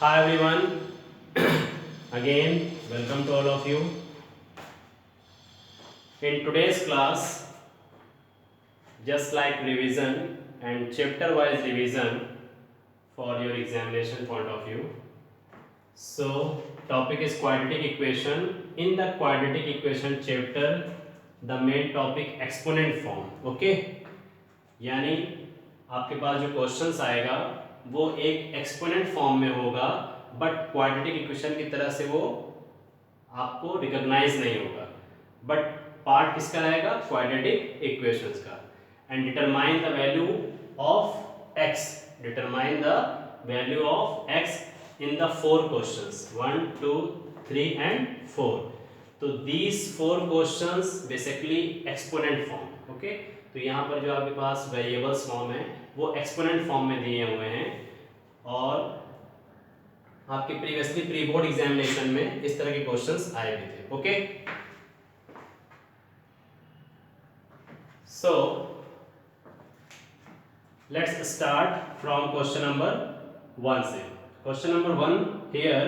Hi everyone, again welcome to all of you. In today's class, just like revision and chapter wise revision for your examination point of view. So, topic is quadratic equation. In the quadratic equation chapter, the main topic exponent form. Okay, यानी आपके पास जो questions आएगा वो एक exponent form में होगा, but quadratic equation की तरह से वो आपको रिकॉग्नाइज नहीं होगा, बट पार्ट किसका रहेगा? क्वाड्रेटिक इक्वेशंस का. And determine the value of x, determine the value of x in the four questions 1 2 3 and 4. तो these four questions basically exponent form. Okay, तो यहाँ पर जो आपके पास वेरिएबल्स फॉर्म है वो एक्सपोनेंट फॉर्म में दिए हुए हैं, और आपके प्रीवियसली प्री बोर्ड एग्जामिनेशन में इस तरह के क्वेश्चंस आए भी थे. Okay, so let's start from question number 1 से. Question number 1 here,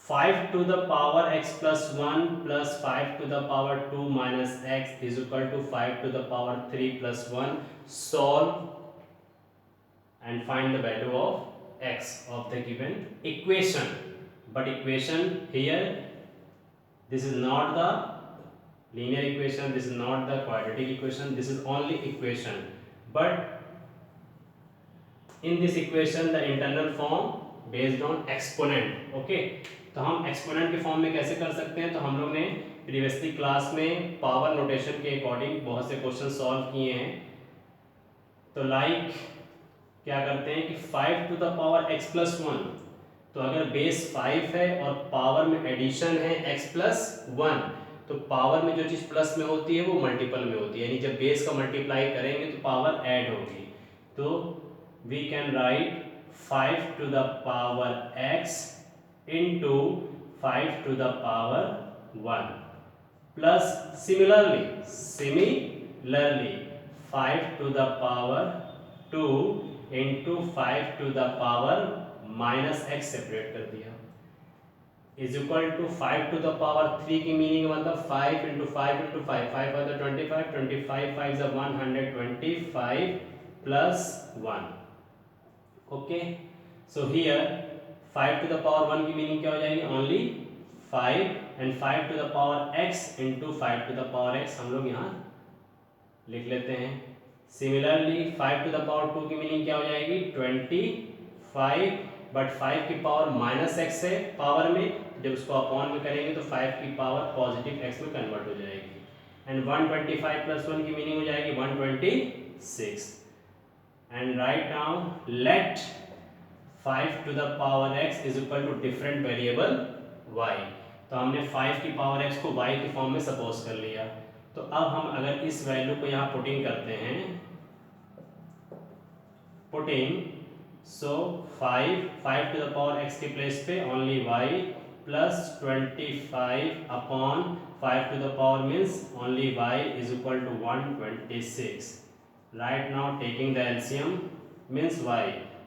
5 to the power x plus 1 plus 5 to the power 2 minus x is equal to 5 to the power 3 plus 1. Solve and find the value of x of the given equation. But equation here, this is not the linear equation, this is not the quadratic equation, this is only equation. But in this equation the internal form based on exponent. Okay, तो हम exponent के form में कैसे कर सकते हैं? तो हम लोग ने प्रीवियसली क्लास में पावर नोटेशन के अकॉर्डिंग बहुत से क्वेश्चन सॉल्व किए हैं. तो लाइक क्या करते हैं कि 5 to the power x plus 1, तो अगर बेस 5 है और पावर में एडिशन है x प्लस 1, तो पावर में जो चीज़ प्लस में होती है वो मल्टीपल में होती है, यानी जब बेस का मल्टीप्लाई करेंगे तो पावर ऐड होगी. तो we can write 5 to the power x into 5 to the power 1 plus similarly 5 to the power 2 into 5 to the power minus x separate कर दिया is equal to 5 to the power 3 की meaning मतलब 5 into 5 into 5, 5 5 25, 25 5 is 125 plus 1. Okay, so here 5 to the power 1 की meaning क्या हो जाएगी? Only 5, and 5 to the power x into 5 to the power x हम लोग यहाँ लिख लेते हैं. सिमिलरली 5 to the power 2 की मीनिंग क्या हो जाएगी? 25, बट 5 की पावर माइनस x है पावर में, जब उसको अपॉन में करेंगे तो 5 की पावर पॉजिटिव x में कन्वर्ट हो जाएगी. एंड 125 प्लस 1 की मीनिंग हो जाएगी 126. And right now let 5 to the power x is equal to different variable y. तो हमने 5 की पावर x को y के फॉर्म में सपोज कर लिया. तो अब हम अगर इस वैल्यू को यहाँ पुटिंग करते हैं, putting, so 5 to the power x के प्लेस पे only y plus 25 upon 5 to the power means only y is equal to 126. Right now taking the LCM means y.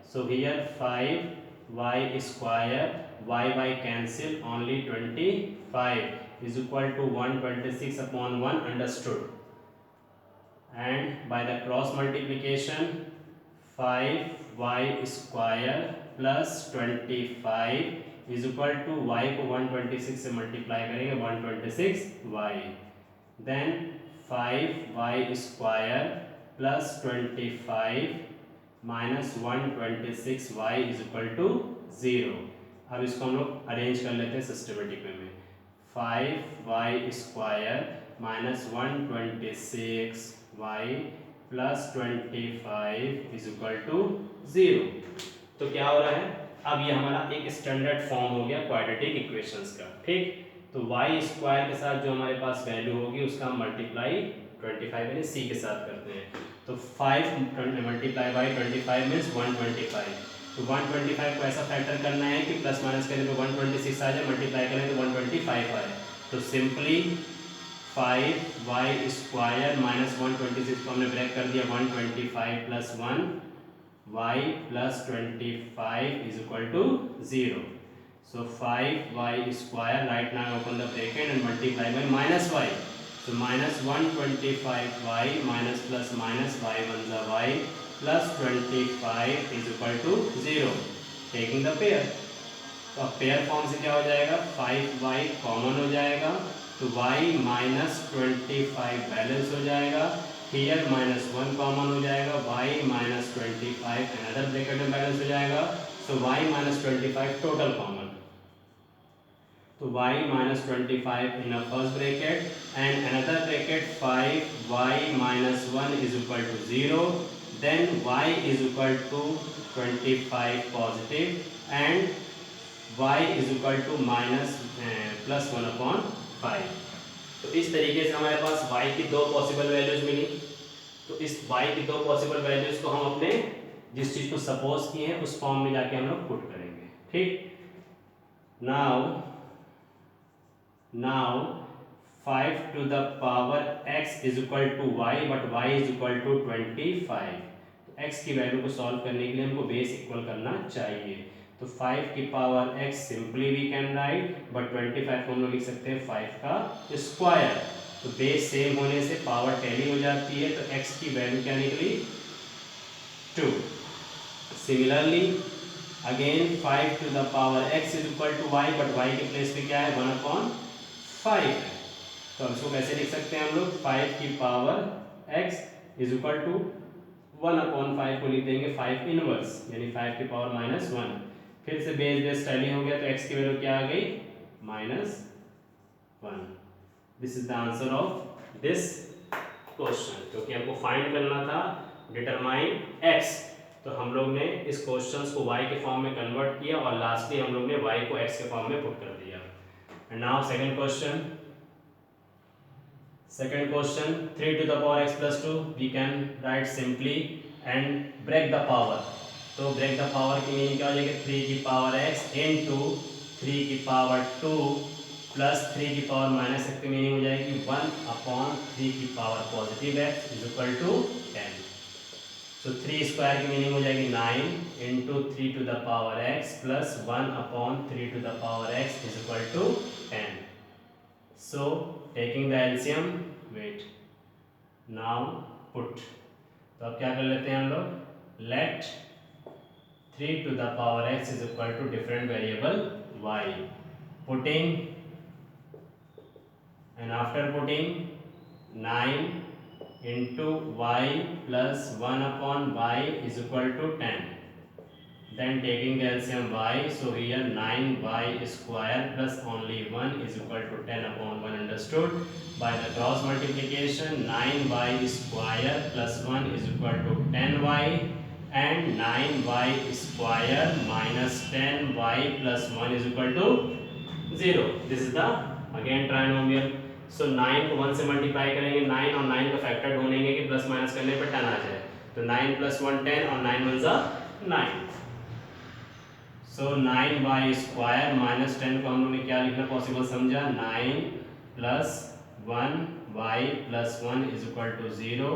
So here 5y square, y cancel, only 25 is equal to 126 upon 1 understood. And by the cross multiplication 5y square plus 25 is equal to y को 126 से multiply करेंगे 126y. Then 5y square plus 25 minus 126y is equal to 0. अब इसको हम लोग arrange कर लेते हैं सिस्टमेटिक वे में. 5y स्क्वायर माइनस 126y प्लस 25 इज इक्वल टू 0. तो क्या हो रहा है? अब ये हमारा एक स्टैंडर्ड फॉर्म हो गया क्वाड्रेटिक इक्वेशंस का. ठीक, तो y स्क्वायर के साथ जो हमारे पास वैल्यू होगी उसका हम मल्टीप्लाई 25 यानी c के साथ करते हैं. तो 5 मल्टीप्लाई बाई 25 मीन्स 125. तो 125 को ऐसा फैक्टर करना है कि प्लस माइनस करने पे 126 आ जाए, मल्टीप्लाई करें तो 125 आए. तो सिंपली 5y स्क्वायर माइनस 126 को हमने ब्रेक कर दिया 125 plus 1 y plus 25 is equal to 0. So 5y square, right now open the bracket and multiply by minus y. So minus 125y minus plus minus y 1 is y plus 25 is equal to 0. Taking the pair. तो अब pair form से क्या हो जाएगा, 5y common हो जाएगा तो y minus 25 balance हो जाएगा, हियर माइनस 1 कॉमन हो जाएगा, y माइनस 25 अनदर ब्रैकेट में बैलेंस हो जाएगा, सो y माइनस 25 टोटल कॉमन, तो y minus 25 in a first bracket and another bracket 5y minus 1 is equal to 0, then y is equal to 25 positive and y is equal to minus plus 1 upon 5. तो इस तरीके से हमारे पास y की दो possible values मिली। तो इस y की दो पॉसिबल वैल्यूज को हम अपने जिस चीज को सपोज किए हैं उस फॉर्म में जाके हम लोग पुट करेंगे। ठीक, now 5 to the power x is equal to y but y is equal to 25। तो x की वैल्यू को सॉल्व करने के लिए हमको बेस इक्वल करना चाहिए। तो 5 की power x simply we can write, but 25 को हम लोग लिख सकते हैं 5 का स्क्वायर। तो बेस सेम होने से पावर टैली हो जाती है, तो x की वैल्यू क्या निकली 2। Similarly again 5 to the power x is equal to y but y के प्लेस पे क्या है 1/5 है। तो अब इसको कैसे लिख सकते हैं हम लोग, 5 की power x is equal to 1/5 को लिख देंगे 5 इनवर्स यानी 5 की पावर -1। फिर से बेस टैली हो गया तो x की वैल्यू क्या आ गई -1। This is the answer of this question. क्योंकि हमको फाइंड करना था डिटरमाइन x, तो हम लोग ने इस क्वेश्चंस को y के फॉर्म में कन्वर्ट किया और लास्टली हम लोग ने y को x के फॉर्म में पुट कर दिया। And now second question 3 to the power x plus 2 we can write simply and break the power। तो ब्रेक द पावर की मीनिंग क्या हो जाएगी, 3 की पावर x इनटू 3 की पावर 2 प्लस 3 की पावर माइनस x की मीनिंग हो जाएगी 1/3 की power positive x is equal to 10। So 3 square की मीनिंग हो जाएगी 9 into 3 to the power x plus 1/3 to the power x is equal to 10। So taking the LCM, wait now put. तो अब क्या कर लेते हैं हम लोग, let 3 to the power x is equal to different variable y, putting and after putting 9 into y plus 1/y is equal to 10, then taking the LCM y, so here 9y square plus only 1 is equal to 10/1 understood by the cross multiplication 9y square plus 1 is equal to 10y and 9y square minus 10y plus 1 is equal to 0। This is the again trinomial। So 9 को 1 से multiply करेंगे, 9 और 9 का factor ढूंढेंगे कि plus minus करने पर 10 आ जाए, तो 9 plus 1 10 और 9 1 जा 9। So 9y square minus 10 को हम लोग ने क्या लिखना पॉसिबल समझा, 9 plus 1y plus 1 is equal to 0।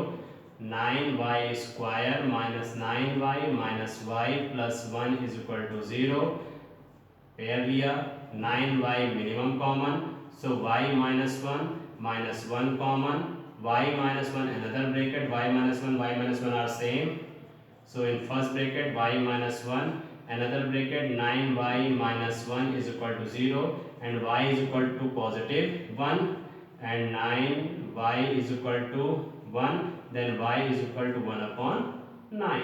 9y square minus 9y minus y plus 1 is equal to 0। Pair लिया, 9y minimum common, so y minus 1 common, y minus 1 another bracket, y minus 1 are same, so in first bracket y minus 1 another bracket 9y minus 1 is equal to 0 and y is equal to positive 1 and 9y is equal to 1, then y is equal to 1/9।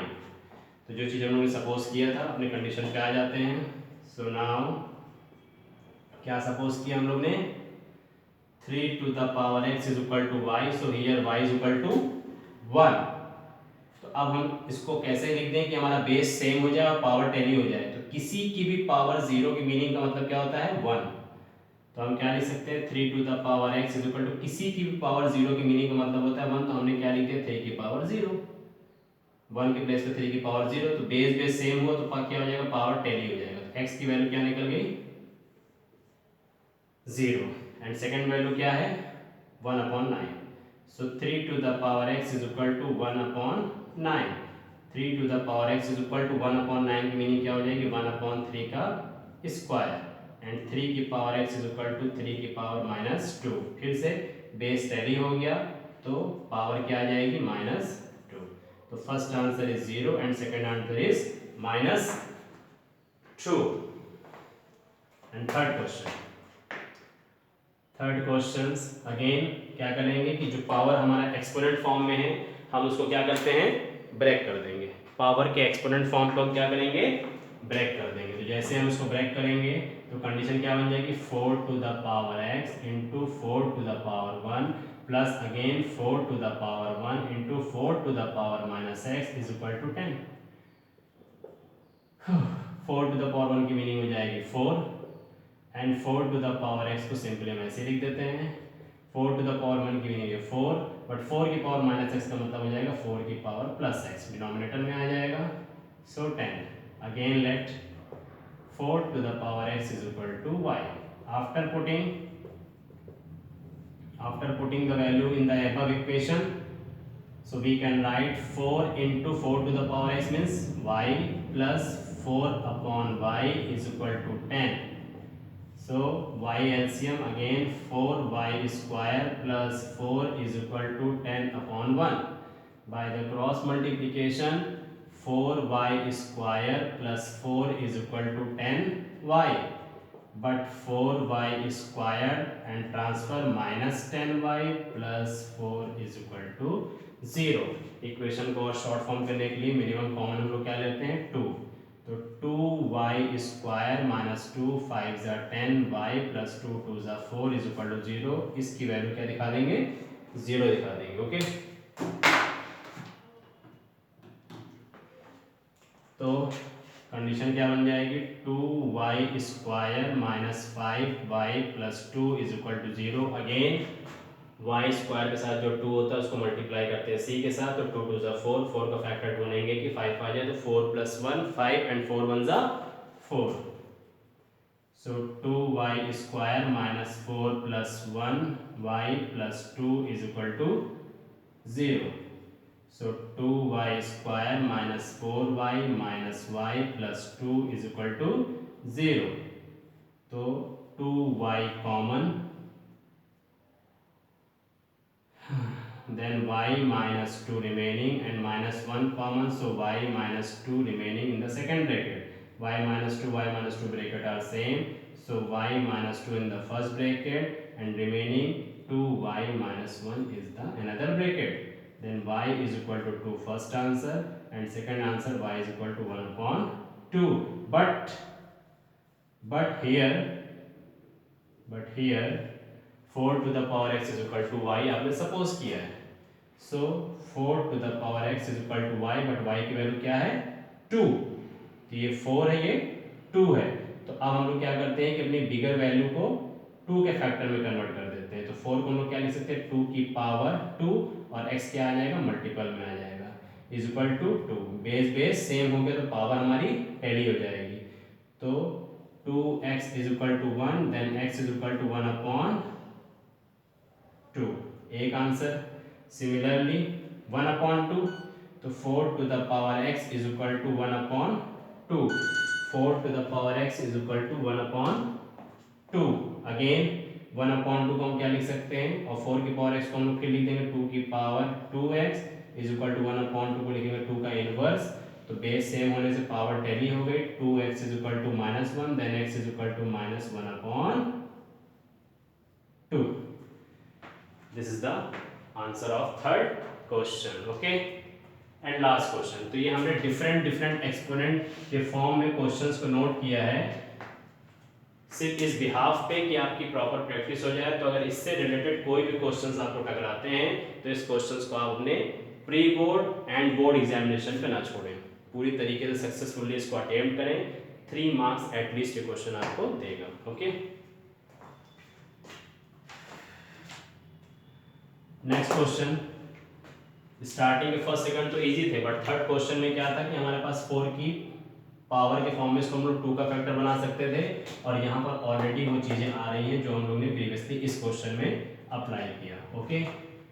तो जो चीज़ हम लोगों ने suppose किया था अपने condition पे आ जाते हैं। सो नाउ क्या सपोज किया हम लोग ने, 3 to the power x is equal to y, so here y is equal to 1। तो अब हम इसको कैसे लिख दें कि हमारा बेस सेम हो जाए और पावर टैली हो जाए। तो किसी की भी पावर 0 की मीनिंग का मतलब क्या होता है 1। तो हम क्या लिख सकते हैं, 3 to the power x is equal to किसी की भी पावर 0 की मीनिंग का मतलब होता है 1, तो हमने क्या लिख दिया 3 की पावर 0, 1 के प्लेस पे 3 की पावर 0। तो बेस सेम हो तो क्या हो जाएगा, पावर टैली हो जाएगा। तो x की वैल्यू क्या निकल गई 0 एंड सेकंड वैल्यू क्या है 1/9। सो 3 to the power x is equal to 1/9। 3 to the power x is equal to 1/9 की मीनिंग क्या हो जाएगी 1/3 का स्क्वायर एंड 3 की power x is equal to 3 की पावर -2। फिर से बेस टैली हो गया तो पावर क्या आ जाएगी -2। तो first answer is 0 and second answer is -2। And third question again क्या करेंगे कि जो पावर हमारा एक्सपोनेंट फॉर्म में है हम उसको क्या करते हैं ब्रेक कर देंगे। पावर के एक्सपोनेंट फॉर्म को हम क्या करेंगे ब्रेक कर देंगे। तो जैसे हम इसको ब्रेक करेंगे तो कंडीशन क्या बन जाएगी 4 to the power x into 4 to the power 1 plus again 4 to the power 1 into 4 to the power -x is equal to 10। 4 to the power 1 की मीनिंग हो जाएगी 4 and 4 to the power x को simply हम ऐसे लिख देते हैं। 4 to the power 1 की मीनिंग है 4 बट 4 की पावर -x का मतलब हो जाएगा 4 की पावर +x डिनोमिनेटर में आ जाएगा। सो 10 again let 4 to the power x is equal to y. After putting the value in the above equation, so we can write 4 into 4 to the power x means y plus 4 upon y is equal to 10. So y LCM again 4y square plus 4 is equal to 10 upon 1. By the cross multiplication 4y square plus 4 is equal to 10y, but 4y square and transfer -10y plus 4 is equal to 0। Equation को short form करने के लिए minimum common हम लोग क्या लेते हैं 2। तो 2y स्क्वायर माइनस 2 5 ज़ा 10y प्लस 2 2 ज़ा 4 इज इक्वल टू 0। इसकी वैल्यू क्या दिखा देंगे 0 दिखा देंगे। ओके तो कंडीशन क्या बन जाएगी 2y square minus 5y plus 2 is equal to 0। Again y square के साथ जो 2 होता है उसको मल्टीप्लाई करते हैं c के साथ। तो 2 2 ज़ा 4 4 का फैक्टर ढूंढेंगे कि 5 आ जाए तो 4 प्लस 1 5 एंड 4 1 ज़ा 4। So 2y square minus 4 plus 1y plus 2 is equal to 0। So 2y square minus 4y minus y plus 2 is equal to 0। तो 2y common, then y minus 2 remaining and minus 1 common, so y minus 2 remaining in the second bracket। y minus 2 bracket are same, so y minus 2 in the first bracket and remaining 2y minus 1 is the another bracket। Then y is equal to 2 first answer and second answer y is equal to 1 upon 2। But here 4 to the power x is equal to y आपने suppose किया है। So 4 to the power x is equal to y, but y की value क्या है 2। तो ये 4 है ये 2 है। तो अब हम लोग क्या करते हैं कि अपनी बिगर वैल्यू को 2 के फैक्टर में कन्वर्ट कर देते हैं। तो 4 को हम लोग क्या लिख सकते हैं 2 की पावर 2 और x क्या आ जाएगा मल्टीपल में आ जाएगा is equal to 2। Base same हो गया तो पावर हमारी टैली हो जाएगी। तो 2x is equal to 1 then x is equal to 1 upon 2 एक आंसर। सिमिलरली 1 अपॉन 2 तो 4 to the power x is equal to 1 upon 2। 4 to the power x is equal to 1 upon 2। Again 1 upon 2 को हम क्या लिख सकते हैं और 4 की पावर x को हम लोग लिख देंगे 2 की power 2x is equal to 1 upon 2 को लिखेंगे 2 का इनवर्स। तो बेस सेम होने से पावर टैली हो गई 2x is equal to -1 then x is equal to -1 upon 2। This is the answer of third question. Okay and last question. तो ये हमने डिफरेंट एक्सपोनेंट के फॉर्म में क्वेश्चंस को नोट किया है सिर्फ इस बिहाफ पे कि आपकी प्रॉपर प्रैक्टिस हो जाए। तो अगर इससे रिलेटेड कोई भी क्वेश्चंस आपको टकराते हैं तो इस क्वेश्चंस को आप अपने pre board and board examination पे ना छोड़ें, पूरी तरीके से सक्सेसफुली इसको अटेम्प्ट करें। 3 मार्क्स एटलीस्ट ये क्वेश्चन आपको देगा। Okay next question. स्टार्टिंग के फर्स्ट सेकंड तो इजी थे बट थर्ड क्वेश्चन में क्या था कि हमारे पास 4 की पावर के फॉर्म में इसको हम लोग 2 का फैक्टर बना सकते थे और यहाँ पर ऑलरेडी वो चीज़ें आ रही हैं जो हम लोग ने प्रीवियसली इस क्वेश्चन में अप्लाई किया। ओके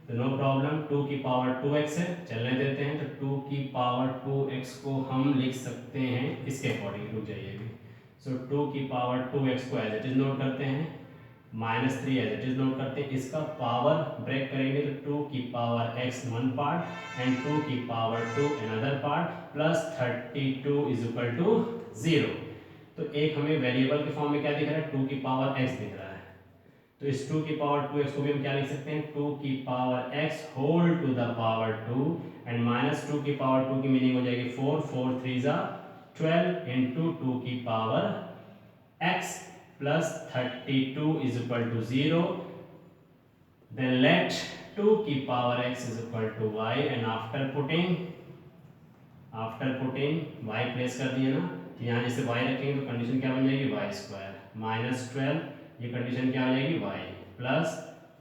तो नो प्रॉब्लम, 2 की पावर 2x है, चलने देते हैं। तो 2 की पावर 2x को हम लिख सकते हैं इसके अकॉर्डिंग, रुक जाइए अभी। सो 2 की पावर 2x को एज इट इज नोट करते हैं, -3 एज इट इज नोट करते हैं। इसका पावर ब्रेक करेंगे तो 2 की power x one part and 2 की power 2 another part plus 32 is equal to 0। तो एक हमें वेरिएबल के फॉर्म में क्या दिख रहा है, 2 की पावर x दिख रहा है। तो इस 2 की पावर 2x को भी हम क्या लिख सकते हैं, 2 की power x whole to the power 2 and minus 2 की पावर 2 की मीनिंग हो जाएगी 4, 4 3 जा 12 इंटू 2 की power x plus 32 is equal to 0। Then let 2 की power x is equal to y and after putting y place कर दिए ना, तो यहाँ जैसे y रखेंगे तो कंडीशन क्या बन जाएगी, y स्क्वायर माइनस 12, ये कंडीशन क्या हो जाएगी, y plus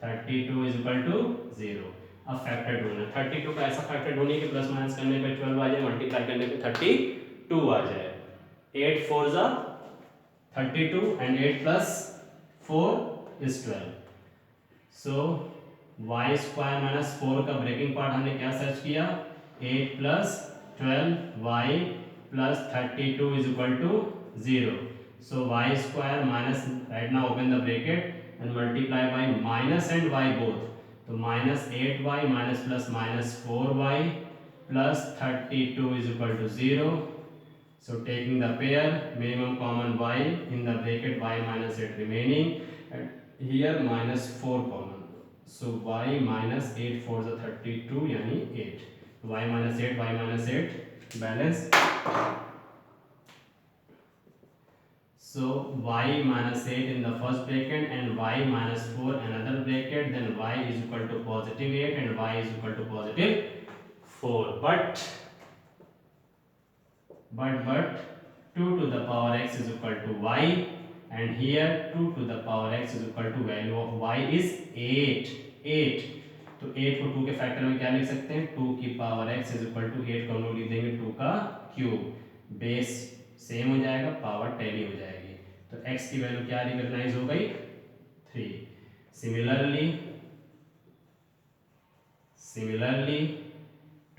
32 is equal to 0। अब फैक्टर ढूंढना, 32 का ऐसा फैक्टर ढूंढिए कि प्लस माइनस करने पे 12 आ जाए, मल्टीप्लाई करने पे 32 आ जाए। 8 4 जा 32 and 8 plus 4 is 12। So y square minus 4 का ब्रेकिंग पार्ट हमने क्या सर्च किया, 8 plus 12y plus 32 is equal to 0. So y square minus, right now open the bracket and multiply by minus and y both. So minus 8y minus plus minus 4y plus 32 is equal to 0. So taking the pair, minimum common y in the bracket, y minus 8 remaining, and here minus 4 common. So y minus 8 4 is 32 यानी 8, y minus 8 balance. So y minus 8 in the first bracket and y minus 4 another bracket, then y is equal to positive 8 and y is equal to positive 4. But 2 to the power x is equal to y, and here 2 to the power x is equal to value of y is 8। तो 8 को 2 के factor में क्या लिख सकते हैं, 2 की power x is equal to 8 को हम लोग लिख देंगे 2 का क्यूब, बेस सेम हो जाएगा, पावर टैली हो जाएगी। तो x की वैल्यू क्या रिकॉग्नाइज हो गई, 3। Similarly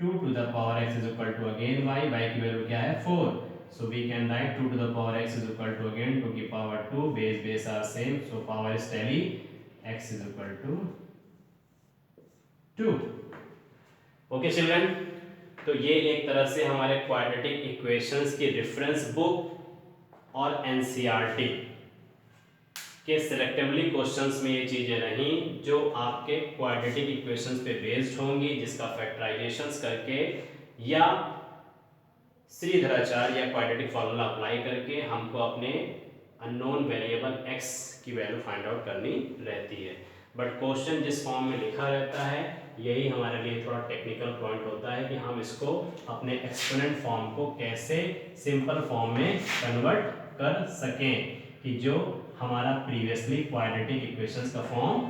2 to the power x is equal to again y की वैल्यू क्या है 4। So we can write 2 to the power x is equal to again 2 की power 2, base are same, so power is tally, x is equal to 2। Okay children, तो ये एक तरह से हमारे क्वाड्रेटिक इक्वेशंस की रेफरेंस बुक और एनसीईआरटी के सिलेक्टिवली क्वेश्चंस में ये चीजें रहीं जो आपके क्वाड्रेटिक इक्वेशंस पे बेस्ड होंगी, जिसका फैक्टराइजेशंस करके या श्रीधराचार्य या क्वाड्रेटिक फार्मूला अप्लाई करके हमको अपने अननोन वेरिएबल x की वैल्यू फाइंड आउट करनी रहती है। बट क्वेश्चन जिस फॉर्म में लिखा रहता है यही हमारे लिए थोड़ा टेक्निकल पॉइंट होता है कि हम इसको अपने एक्सपोनेंट फॉर्म को कैसे सिंपल फॉर्म में कन्वर्ट कर सकें कि जो हमारा प्रीवियसली क्वाड्रेटिक इक्वेशंस का फॉर्म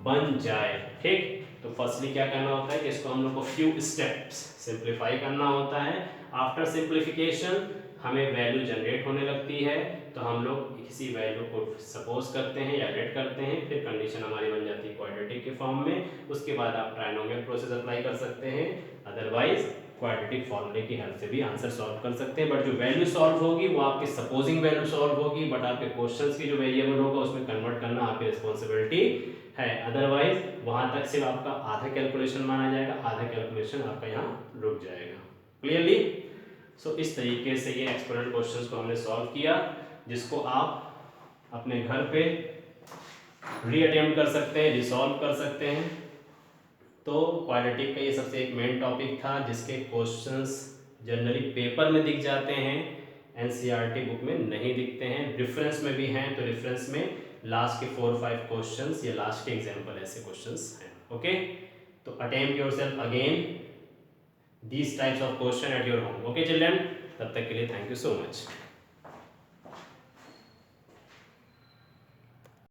बन जाए। ठीक, तो फर्स्टली क्या करना होता है कि इसको हम लोग को फ्यू स्टेप्स सिंप्लीफाई करना होता है। आफ्टर सिंप्लीफिकेशन हमें वैल्यू जनरेट होने लगती है, तो हम लोग किसी वैल्यू को सपोज करते हैं या लेट करते हैं, फिर कंडीशन हमारी बन जाती है क्वाड्रेटिक के फॉर्म में। उसके बाद आप ट्राइनोमियल प्रोसेस अप्लाई कर सकते हैं, अदरवाइज क्वाड्रेटिक फॉर्मूले की हेल्प से भी आंसर सॉल्व कर सकते हैं। बट जो वैल्यू सॉल्व होगी वो आपकी सपोजिंग वैल्यू सॉल्व होगी, बट आपके क्वेश्चंस की जो वेरिएबल होगा उसमें कन्वर्ट करना आपकी रिस्पॉन्सिबिलिटी है। अदरवाइज वहां तक सिर्फ आपका आधा कैलकुलेशन माना जाएगा, आधा कैलकुलेशन आपका यहाँ रुक जाएगा। क्लियरली? सो इस तरीके से ये एक्सपोनेंट क्वेश्चंस को हमने सॉल्व किया, जिसको आप अपने घर पे रीअटेम्प्ट कर सकते हैं, रिसॉल्व कर सकते हैं। तो क्वाड्रेटिक का ये सबसे एक मेन टॉपिक था जिसके क्वेश्चंस जनरली पेपर में दिख जाते हैं, एनसीईआरटी बुक में नहीं दिखते हैं। रेफरेंस में भी हैं, तो रेफरेंस में लास्ट के 4-5 क्वेश्चंस या लास्ट के एग्जांपल ऐसे क्वेश्चंस हैं। ओके, तो attempt yourself again these types of question at your home. Okay children, तब तक के लिए थैंक यू सो मच।